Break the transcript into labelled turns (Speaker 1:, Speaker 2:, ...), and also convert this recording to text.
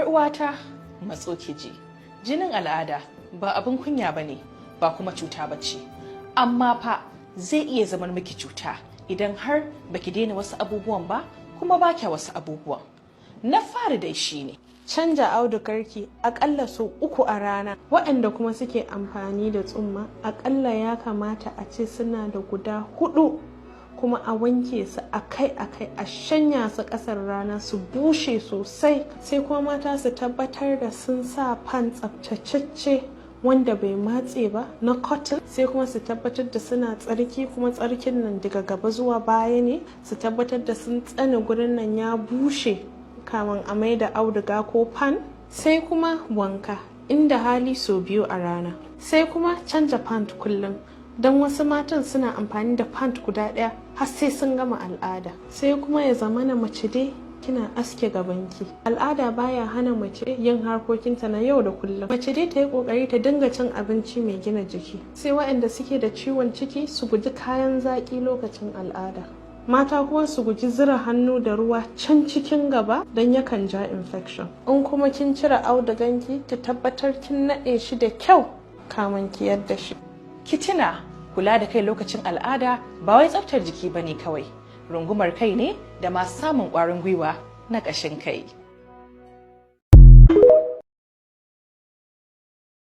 Speaker 1: uwata, matso ki ji. Jinin al'ada ba abin kunya bane, ba kuma cuta bace. Amma fa zai iya zamar miki cuta idan har baki daina wasu abubuwan ba kuma ba kya wasu abubuwan. Na fari dai shine
Speaker 2: canja audugarki akalla sau 3 a rana. Waɗanda kuma suke amfani da tsumma akalla ya kamata a ce suna da guda 4, kuma a wanke su akai-akai, a shanya su ƙasar rana su bushe sosai. Sai kuma mata su tabbatar da sun sa fan tsaftatacce wanda bai matse ba na cotton. Sai kuma su tabbatar da suna tsarki, kuma tsarkin nan daga gaba zuwa baya ne. Su tabbatar da sun tsane gurin nan ya bushe kamin a mai da auduga ko fan. Sai kuma wanka, inda hali sau 2 a rana. Sai kuma canja pant kullum, don wasu matan suna amfani da pant guda ɗaya har sai sun gama al'ada. Sai kuma ya zamana mace dai kina aske gabanki. Al'ada baya hana mace yin harkokinta na yau da kullum. Mace dai ta yi kokari ta dinga cin abinci mai gina jiki. Sai waɗanda suke da ciwon ciki su guji kayan zaƙi lokacin al'ada. Mata kuma su guji zira hannu da ruwa can cikin gaba don yakan ja infection. In kuma kin cire auduganki, ki tabbatar kin naɗe shi da kyau kamin ki yadda shi.
Speaker 1: ki tuna kula da kai lokacin al'ada ba wai tsaftar jiki bane kawai, rungumar kai ne da masu samun ƙwarin gwiwa na ƙashin kai.